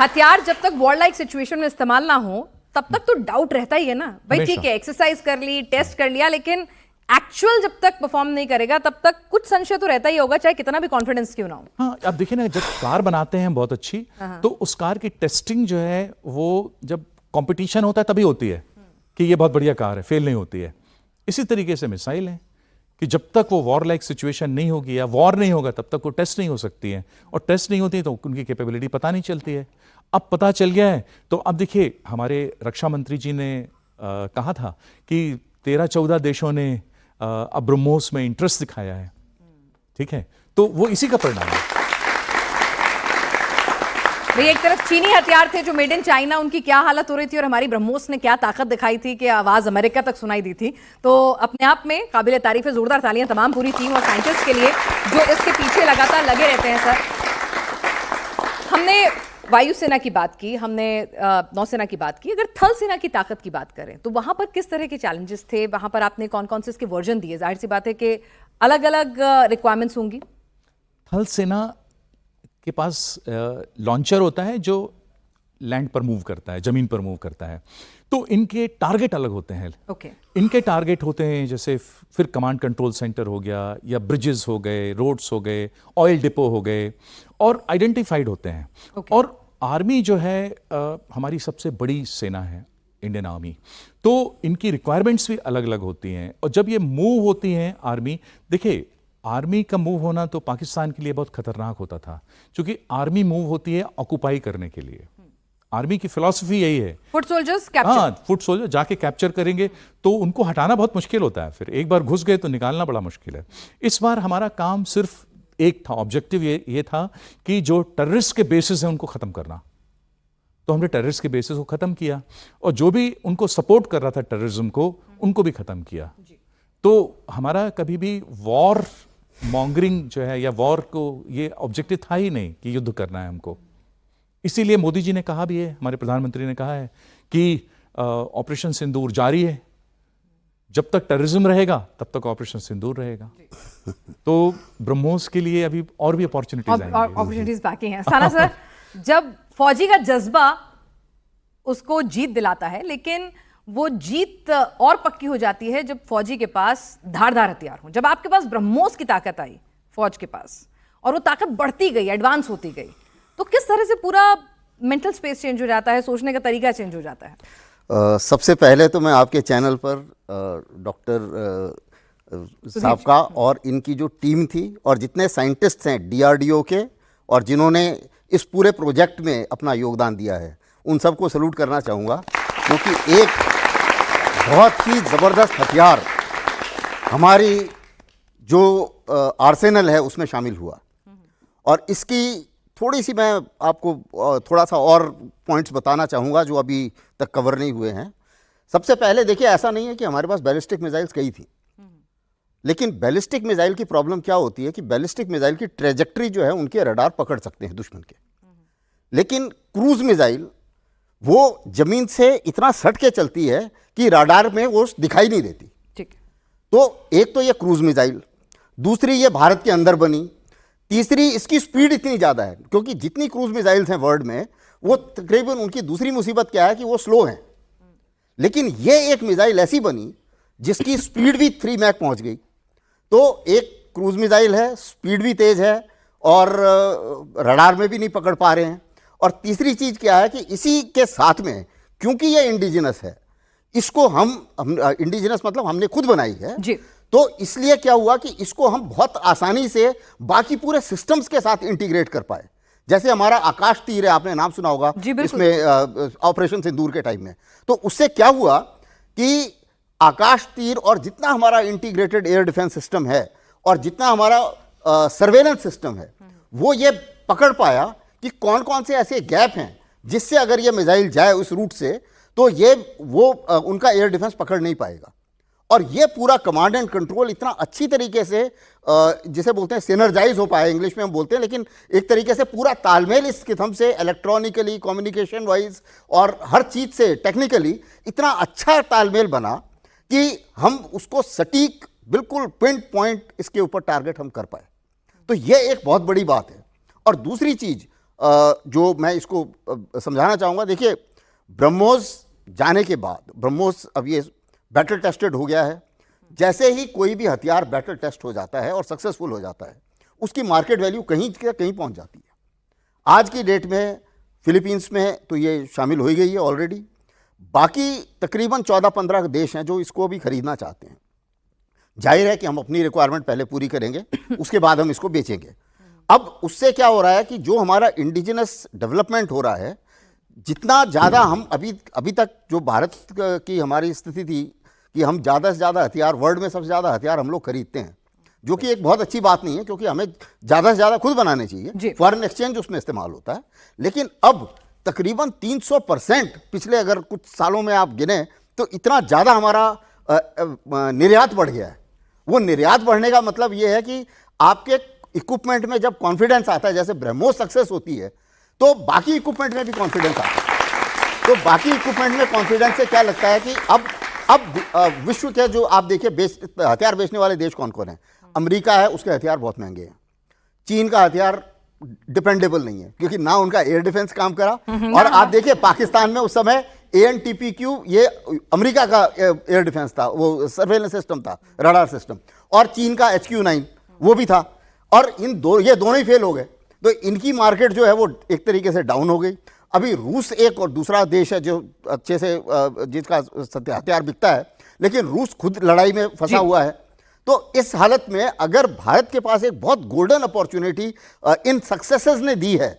हथियार जब तक वॉर लाइक सिचुएशन में इस्तेमाल ना हो तब तक तो डाउट रहता ही है ना भाई। ठीक है, एक्सरसाइज कर ली, टेस्ट कर लिया, लेकिन एक्चुअल जब तक परफॉर्म नहीं करेगा तब तक कुछ संशय तो रहता ही होगा, चाहे कितना भी कॉन्फिडेंस क्यों ना हो। हाँ, अब देखिए ना, जब कार बनाते हैं बहुत अच्छी, तो उस कार की टेस्टिंग जो है वो जब कंपटीशन होता है तभी होती है कि ये बहुत बढ़िया कार है, फेल नहीं होती है। इसी तरीके से मिसाइल है कि जब तक वो वॉर लाइक सिचुएशन नहीं होगी या वॉर नहीं होगा तब तक वो टेस्ट नहीं हो सकती है, और टेस्ट नहीं होती है तो उनकी कैपेबिलिटी पता नहीं चलती है। अब पता चल गया है, तो अब देखिए हमारे रक्षा मंत्री जी ने कहा था कि 13-14 देशों ने अब ब्रह्मोस में इंटरेस्ट दिखाया है, ठीक है, तो वो इसी का परिणाम है। भाई एक तरफ चीनी हथियार थे जो मेड इन चाइना, उनकी क्या हालत हो रही थी, और हमारी ब्रह्मोस ने क्या ताकत दिखाई थी कि आवाज अमेरिका तक सुनाई दी थी। तो अपने आप में काबिल तारीफ है, जोरदार तालियां तमाम पूरी टीम और साइंटिस्ट के लिए जो इसके पीछे लगातार लगे रहते हैं। सर, हमने वायुसेना की बात की, हमने नौसेना की बात की, अगर थल सेना की ताकत की बात करें तो वहां पर किस तरह के चैलेंजेस थे, वहां पर आपने कौन कौन से इसके वर्जन दिए? जाहिर सी बात है कि अलग अलग रिक्वायरमेंट्स होंगी। थल सेना के पास लॉन्चर होता है जो लैंड पर मूव करता है, जमीन पर मूव करता है, तो इनके टारगेट अलग होते हैं। इनके टारगेट होते हैं जैसे फिर कमांड कंट्रोल सेंटर हो गया, या ब्रिजेस हो गए, रोड्स हो गए, ऑयल डिपो हो गए, और आइडेंटिफाइड होते हैं। और आर्मी जो है हमारी सबसे बड़ी सेना है, इंडियन आर्मी, तो इनकी रिक्वायरमेंट्स भी अलग अलग होती हैं। और जब ये मूव होती हैं आर्मी, देखिए आर्मी का मूव होना तो पाकिस्तान के लिए बहुत खतरनाक होता था, क्योंकि आर्मी मूव होती है ऑक्युपाई करने के लिए। आर्मी की फिलॉसफी यही है, फुट सोल्जर्स कैप्चर। हाँ, फुट सोल्जर जाके कैप्चर करेंगे तो उनको हटाना बहुत मुश्किल होता है, फिर एक बार घुस गए तो निकालना बड़ा मुश्किल है। इस बार हमारा काम सिर्फ एक था, ऑब्जेक्टिव ये था कि जो टेररिस्ट के बेसिस है उनको खत्म करना। तो हमने टेररिस्ट के बेसिस को खत्म किया, और जो भी उनको सपोर्ट कर रहा था टेररिज्म को, उनको भी खत्म किया। तो हमारा कभी भी वॉर मॉन्गरिंग जो है या वॉर को ये ऑब्जेक्टिव था ही नहीं कि युद्ध करना है हमको। इसीलिए मोदी जी ने कहा भी है, हमारे प्रधानमंत्री ने कहा है कि ऑपरेशन सिंदूर जारी है, जब तक टेररिज्म रहेगा तब तक ऑपरेशन सिंदूर रहेगा। तो ब्रह्मोस के लिए अभी और भी अपॉर्चुनिटीज बाकी हैं। साना सर, जब फौजी का जज्बा उसको जीत दिलाता है, लेकिन वो जीत और पक्की हो जाती है जब फौजी के पास धारदार हथियार हो। जब आपके पास ब्रह्मोस की ताकत आई फौज के पास, और वो ताकत बढ़ती गई, एडवांस होती गई, तो किस तरह से पूरा मेंटल स्पेस चेंज हो जाता है, सोचने का तरीका चेंज हो जाता है? सबसे पहले तो मैं आपके चैनल पर डॉक्टर साहब का और इनकी जो टीम थी और जितने साइंटिस्ट हैं DRDO के, और जिन्होंने इस पूरे प्रोजेक्ट में अपना योगदान दिया है, उन सबको सैल्यूट करना चाहूँगा, क्योंकि एक बहुत ही ज़बरदस्त हथियार हमारी जो आर्सेनल है उसमें शामिल हुआ। और इसकी थोड़ी सी मैं आपको थोड़ा सा और पॉइंट्स बताना चाहूँगा जो अभी तक कवर नहीं हुए हैं। सबसे पहले देखिए, ऐसा नहीं है कि हमारे पास बैलिस्टिक मिसाइल्स कई थी, लेकिन बैलिस्टिक मिसाइल की प्रॉब्लम क्या होती है कि बैलिस्टिक मिसाइल की ट्रेजेक्ट्री जो है उनके रडार पकड़ सकते हैं दुश्मन के, लेकिन क्रूज मिसाइल वो जमीन से इतना सट के चलती है कि रडार में वो दिखाई नहीं देती। ठीक। तो एक तो ये क्रूज मिसाइल, दूसरी ये भारत के अंदर बनी, तीसरी इसकी स्पीड इतनी ज़्यादा है, क्योंकि जितनी क्रूज मिसाइल्स हैं वर्ल्ड में, वो तकरीबन, उनकी दूसरी मुसीबत क्या है कि वो स्लो हैं, लेकिन ये एक मिसाइल ऐसी बनी जिसकी स्पीड भी 3 मैक पहुंच गई। तो एक क्रूज मिसाइल है, स्पीड भी तेज है, और रडार में भी नहीं पकड़ पा रहे हैं। और तीसरी चीज क्या है कि इसी के साथ में, क्योंकि ये इंडिजिनस है, इसको हम इंडिजिनस मतलब हमने खुद बनाई है जी, तो इसलिए क्या हुआ कि इसको हम बहुत आसानी से बाकी पूरे सिस्टम्स के साथ इंटीग्रेट कर पाए। जैसे हमारा आकाश तीर है, आपने नाम सुना होगा इसमें ऑपरेशन सिंदूर के टाइम में। तो उससे क्या हुआ कि आकाश तीर और जितना हमारा इंटीग्रेटेड एयर डिफेंस सिस्टम है और जितना हमारा सर्वेलेंस सिस्टम है, वो ये पकड़ पाया कि कौन कौन से ऐसे गैप हैं जिससे अगर ये मिसाइल जाए उस रूट से तो ये उनका एयर डिफेंस पकड़ नहीं पाएगा। और ये पूरा कमांड एंड कंट्रोल इतना अच्छी तरीके से जिसे बोलते हैं सिनर्जाइज हो पाया, इंग्लिश में हम बोलते हैं, लेकिन एक तरीके से पूरा तालमेल इस किस्म से इलेक्ट्रॉनिकली, कम्युनिकेशन वाइज और हर चीज़ से टेक्निकली इतना अच्छा तालमेल बना कि हम उसको सटीक बिल्कुल पिन पॉइंट इसके ऊपर टारगेट हम कर पाए। तो ये एक बहुत बड़ी बात है। और दूसरी चीज़ जो मैं इसको समझाना चाहूँगा, देखिए ब्रह्मोस जाने के बाद, ब्रह्मोस अब ये बैटल टेस्टेड हो गया है। जैसे ही कोई भी हथियार बैटल टेस्ट हो जाता है और सक्सेसफुल हो जाता है, उसकी मार्केट वैल्यू कहीं के कहीं पहुंच जाती है। आज की डेट में फिलीपींस में तो ये शामिल हो ही गई है ऑलरेडी। बाकी तकरीबन 14-15 देश हैं जो इसको भी खरीदना चाहते हैं। जाहिर है कि हम अपनी रिक्वायरमेंट पहले पूरी करेंगे, उसके बाद हम इसको बेचेंगे। अब उससे क्या हो रहा है कि जो हमारा इंडिजिनस डेवलपमेंट हो रहा है, जितना ज़्यादा हम अभी तक जो भारत की हमारी स्थिति थी कि हम ज़्यादा से ज़्यादा हथियार, वर्ल्ड में सबसे ज़्यादा हथियार हम लोग खरीदते हैं, जो कि एक बहुत अच्छी बात नहीं है, क्योंकि हमें ज़्यादा से ज़्यादा खुद बनाने चाहिए। फॉरेन एक्सचेंज उसमें इस्तेमाल होता है। लेकिन अब तकरीबन 300% पिछले अगर कुछ सालों में आप गिने तो इतना ज़्यादा हमारा निर्यात बढ़ गया है। वो निर्यात बढ़ने का मतलब ये है कि आपके इक्विपमेंट में जब कॉन्फिडेंस आता है, जैसे ब्रह्मोस सक्सेस होती है, तो बाकी इक्विपमेंट में भी कॉन्फिडेंस आता है। तो बाकी इक्विपमेंट में कॉन्फिडेंस से क्या लगता है कि अब विश्व के जो आप देखिए हथियार बेचने वाले देश कौन कौन है। अमेरिका है, उसके हथियार बहुत महंगे हैं। चीन का हथियार डिपेंडेबल नहीं है, क्योंकि ना उनका एयर डिफेंस काम करा, और आप देखिए पाकिस्तान में उस समय ANTPQ ये अमेरिका का एयर डिफेंस था, वो सर्वेलेंस सिस्टम था, रडार सिस्टम, और चीन का HQ-9 वो भी था, और ये दोनों ही फेल हो गए। तो इनकी मार्केट जो है वो एक तरीके से डाउन हो गई। अभी रूस एक और दूसरा देश है जो अच्छे से जिसका हथियार बिकता है, लेकिन रूस खुद लड़ाई में फंसा हुआ है। तो इस हालत में अगर भारत के पास एक बहुत गोल्डन अपॉर्चुनिटी इन सक्सेसेस ने दी है